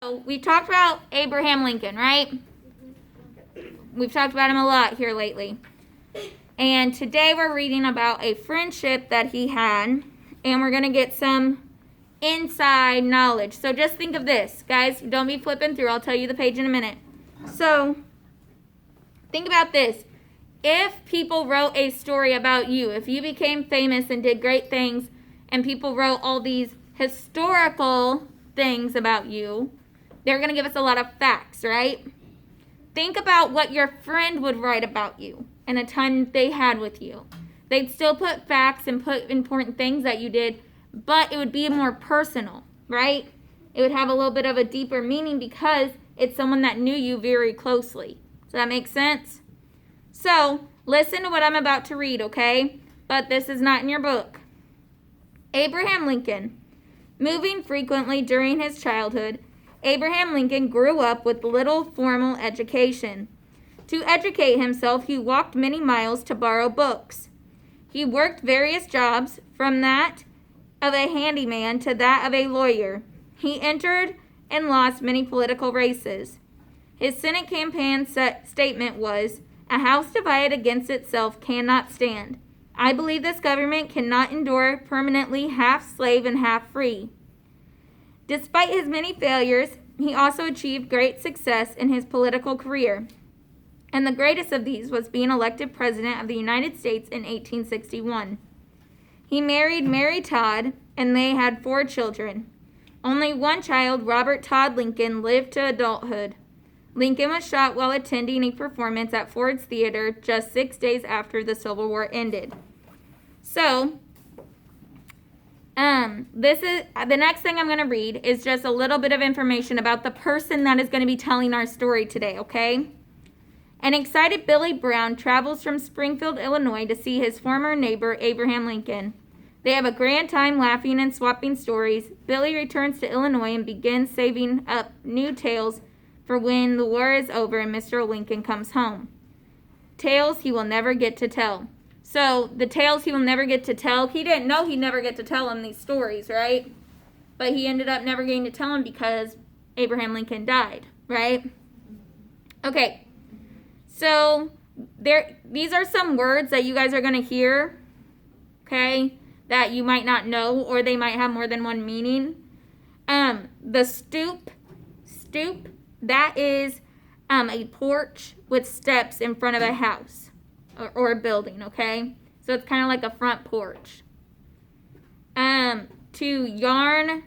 We talked about Abraham Lincoln, right? We've talked about him a lot here lately. And today we're reading about a friendship that he had, and we're going to get some inside knowledge. So just think of this, guys. Don't be flipping through. I'll tell you the page in a minute. So think about this. If people wrote a story about you, if you became famous and did great things, and people wrote all these historical things about you, they're going to give us a lot of facts, right? Think about what your friend would write about you and a time they had with you. They'd still put facts and put important things that you did, but it would be more personal, right? It would have a little bit of a deeper meaning because it's someone that knew you very closely. Does that make sense? So, listen to what I'm about to read, okay? But this is not in your book. Abraham Lincoln. Moving frequently during his childhood, Abraham Lincoln grew up with little formal education. To educate himself, he walked many miles to borrow books. He worked various jobs, from that of a handyman to that of a lawyer. He entered and lost many political races. His Senate campaign statement was, "A house divided against itself cannot stand. I believe this government cannot endure permanently half slave and half free." Despite his many failures, he also achieved great success in his political career. And the greatest of these was being elected President of the United States in 1861. He married Mary Todd, and they had 4 children. Only one child, Robert Todd Lincoln, lived to adulthood. Lincoln was shot while attending a performance at Ford's Theater just 6 days after the Civil War ended. So, this is the next thing I'm going to read is just a little bit of information about the person that is going to be telling our story today, okay? An excited Billy Brown travels from Springfield, Illinois to see his former neighbor, Abraham Lincoln. They have a grand time laughing and swapping stories. Billy returns to Illinois and begins saving up new tales for when the war is over and Mr. Lincoln comes home. Tales he will never get to tell. So, the tales he will never get to tell, he didn't know he'd never get to tell him these stories, right? But he ended up never getting to tell him because Abraham Lincoln died, right? Okay, so these are some words that you guys are going to hear, okay, that you might not know, or they might have more than one meaning. The stoop, that is a porch with steps in front of a house. Or a building, okay? So it's kind of like a front porch. To yarn,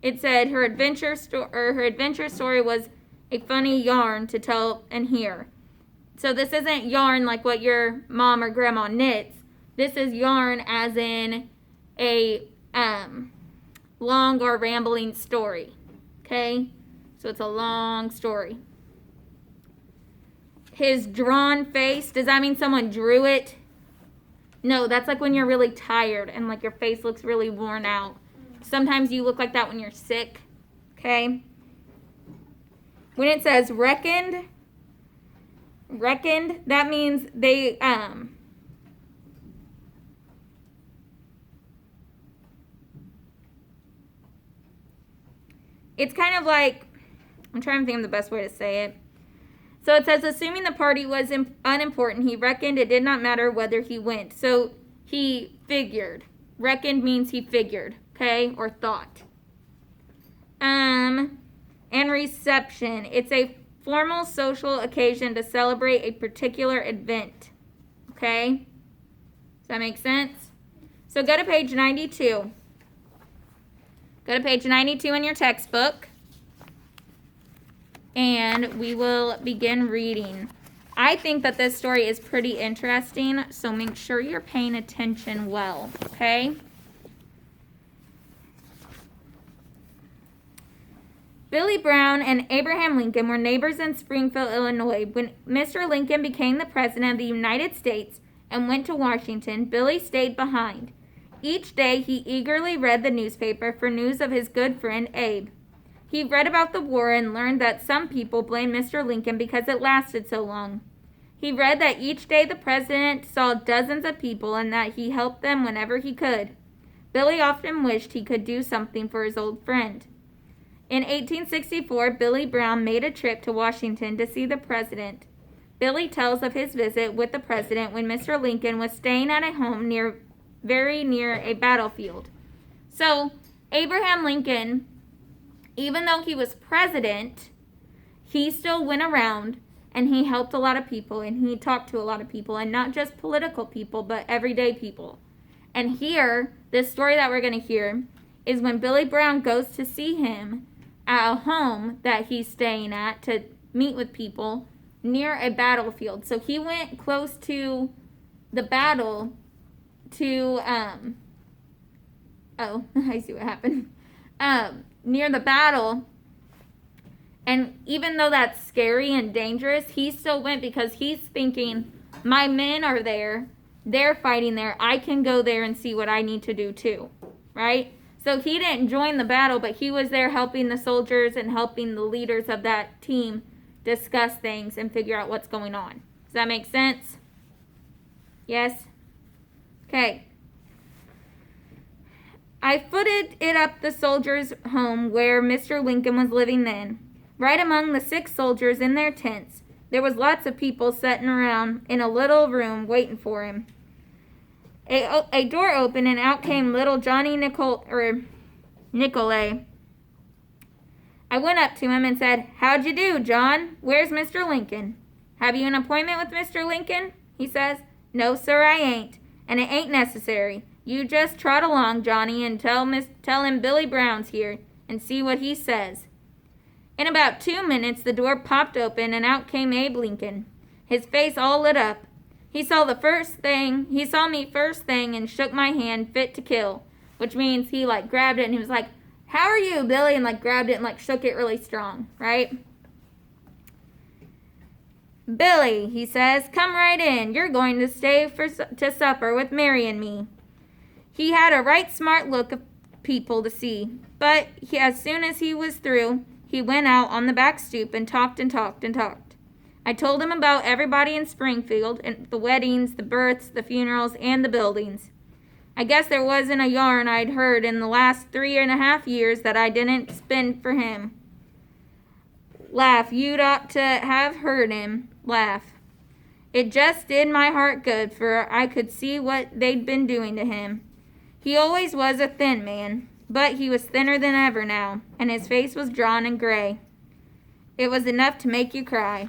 it said her adventure story was a funny yarn to tell and hear. So this isn't yarn like what your mom or grandma knits. This is yarn as in a long or rambling story, okay? So it's a long story. His drawn face, does that mean someone drew it? No, that's like when you're really tired and like your face looks really worn out. Sometimes you look like that when you're sick, okay? When it says reckoned, that means they, it's kind of like, I'm trying to think of the best way to say it. So it says, assuming the party was unimportant, he reckoned it did not matter whether he went. So he figured. Reckoned means he figured, okay, or thought. And reception. It's a formal social occasion to celebrate a particular event, okay? Does that make sense? So go to page 92. Go to page 92 in your textbook. And we will begin reading. I think that this story is pretty interesting, so make sure you're paying attention well, okay? Billy Brown and Abraham Lincoln were neighbors in Springfield, Illinois. When Mr. Lincoln became the President of the United States and went to Washington, Billy stayed behind. Each day, he eagerly read the newspaper for news of his good friend Abe. He read about the war and learned that some people blamed Mr. Lincoln because it lasted so long. He read that each day the president saw dozens of people and that he helped them whenever he could. Billy often wished he could do something for his old friend. In 1864, Billy Brown made a trip to Washington to see the president. Billy tells of his visit with the president when Mr. Lincoln was staying at a home very near a battlefield. So, Abraham Lincoln, even though he was president, he still went around and he helped a lot of people and he talked to a lot of people, and not just political people, but everyday people. And here, this story that we're going to hear is when Billy Brown goes to see him at a home that he's staying at to meet with people near a battlefield. So he went close to the battle to, I see what happened. Near the battle. And even though that's scary and dangerous, he still went because he's thinking, my men are there. They're fighting there. I can go there and see what I need to do too. Right? So he didn't join the battle, but he was there helping the soldiers and helping the leaders of that team discuss things and figure out what's going on. Does that make sense? Yes? Okay. I footed it up the soldiers' home where Mr. Lincoln was living then. Right among the sick soldiers in their tents, there was lots of people sitting around in a little room waiting for him. A door opened and out came little Johnny Nicolay. I went up to him and said, "How'd you do, John? Where's Mr. Lincoln?" "Have you an appointment with Mr. Lincoln?" he says. "No, sir, I ain't, and it ain't necessary. You just trot along, Johnny, and tell him Billy Brown's here, and see what he says." In about 2 minutes, the door popped open, and out came Abe Lincoln, his face all lit up. He saw me first thing and shook my hand fit to kill, which means he grabbed it and he was like, "How are you, Billy?" and grabbed it and shook it really strong, right? "Billy," he says, "come right in. You're going to stay to supper with Mary and me." He had a right smart look of people to see, but as soon as he was through, he went out on the back stoop and talked and talked and talked. I told him about everybody in Springfield, and the weddings, the births, the funerals, and the buildings. I guess there wasn't a yarn I'd heard in the last 3.5 years that I didn't spin for him. Laugh, you'd ought to have heard him laugh. It just did my heart good, for I could see what they'd been doing to him. He always was a thin man, but he was thinner than ever now, and his face was drawn and gray. It was enough to make you cry.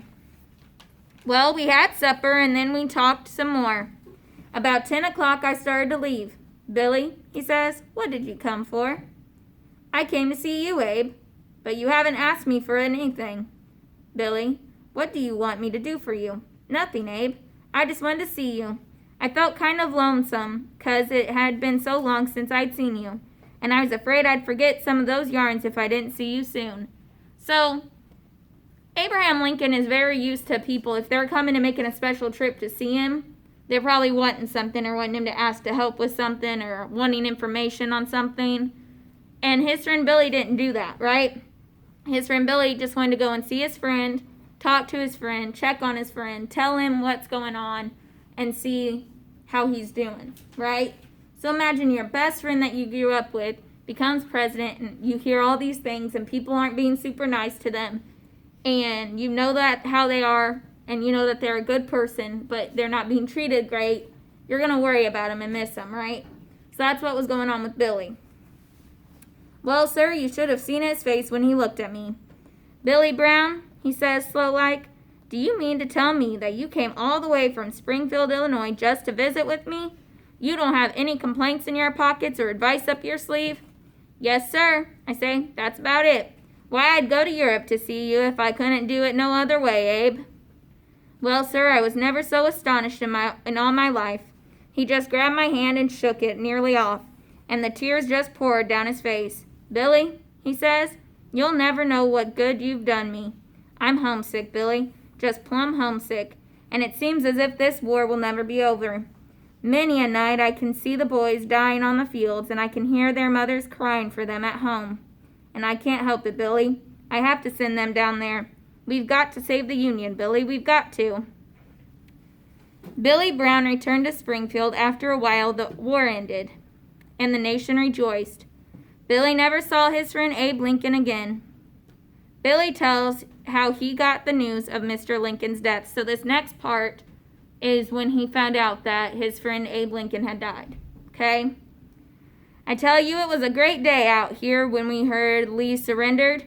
Well, we had supper, and then we talked some more. About 10 o'clock, I started to leave. "Billy," he says, "what did you come for?" "I came to see you, Abe, but you haven't asked me for anything." "Billy, what do you want me to do for you?" "Nothing, Abe. I just wanted to see you. I felt kind of lonesome, 'cause it had been so long since I'd seen you, and I was afraid I'd forget some of those yarns if I didn't see you soon." So, Abraham Lincoln is very used to people, if they're coming and making a special trip to see him, they're probably wanting something or wanting him to ask to help with something or wanting information on something. And his friend Billy didn't do that, right? His friend Billy just wanted to go and see his friend, talk to his friend, check on his friend, tell him what's going on, and see how he's doing, right? So imagine your best friend that you grew up with becomes president, and you hear all these things, and people aren't being super nice to them. And you know that how they are, and you know that they're a good person, but they're not being treated great. You're going to worry about them and miss them, right? So that's what was going on with Billy. "Well, sir, you should have seen his face when he looked at me. 'Billy Brown,' he says slow-like, 'do you mean to tell me that you came all the way from Springfield, Illinois, just to visit with me? You don't have any complaints in your pockets or advice up your sleeve?' 'Yes, sir,' I say, 'that's about it. Why, I'd go to Europe to see you if I couldn't do it no other way, Abe.' Well, sir, I was never so astonished in all my life. He just grabbed my hand and shook it nearly off, and the tears just poured down his face. 'Billy,' he says, 'you'll never know what good you've done me. I'm homesick, Billy, just plumb homesick, and it seems as if this war will never be over. Many a night I can see the boys dying on the fields, and I can hear their mothers crying for them at home. And I can't help it, Billy. I have to send them down there. We've got to save the Union, Billy. We've got to." Billy Brown returned to Springfield after a while. The war ended, and the nation rejoiced. Billy never saw his friend Abe Lincoln again. Billy tells how he got the news of Mr. Lincoln's death. So this next part is when he found out that his friend Abe Lincoln had died. Okay? I tell you, it was a great day out here when we heard Lee surrendered.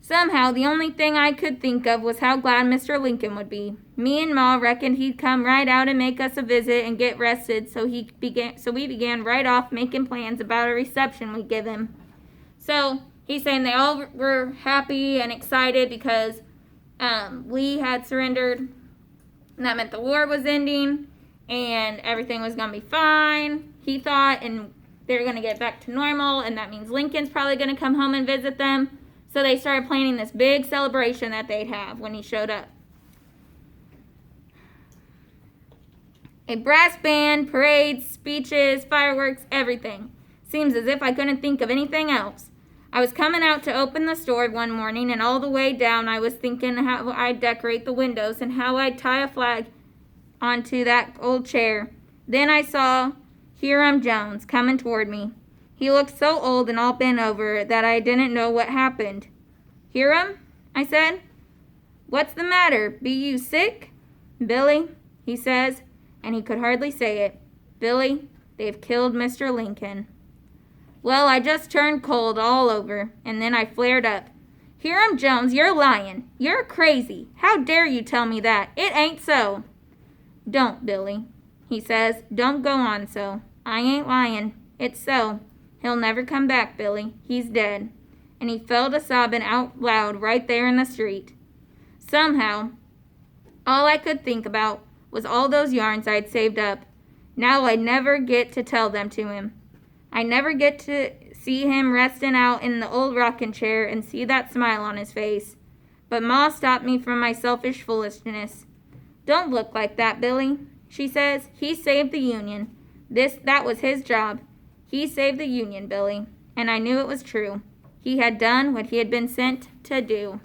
Somehow, the only thing I could think of was how glad Mr. Lincoln would be. Me and Ma reckoned he'd come right out and make us a visit and get rested, so we began right off making plans about a reception we'd give him. So he's saying they all were happy and excited because Lee had surrendered, and that meant the war was ending and everything was going to be fine, he thought, and they were going to get back to normal, and that means Lincoln's probably going to come home and visit them. So they started planning this big celebration that they'd have when he showed up. A brass band, parades, speeches, fireworks, everything. Seems as if I couldn't think of anything else. I was coming out to open the store one morning, and all the way down I was thinking how I'd decorate the windows and how I'd tie a flag onto that old chair. Then I saw Hiram Jones coming toward me. He looked so old and all bent over that I didn't know what happened. Hiram, I said. What's the matter? Be you sick? Billy, he says, and he could hardly say it. Billy, they've killed Mr. Lincoln. Well, I just turned cold all over, and then I flared up. Hiram Jones, you're lying. You're crazy. How dare you tell me that? It ain't so. Don't, Billy, he says. Don't go on so. I ain't lying. It's so. He'll never come back, Billy. He's dead. And he fell to sobbing out loud right there in the street. Somehow, all I could think about was all those yarns I'd saved up. Now I'd never get to tell them to him. I never get to see him resting out in the old rocking chair and see that smile on his face. But Ma stopped me from my selfish foolishness. Don't look like that, Billy, she says. He saved the Union. That was his job. He saved the Union, Billy, and I knew it was true. He had done what he had been sent to do.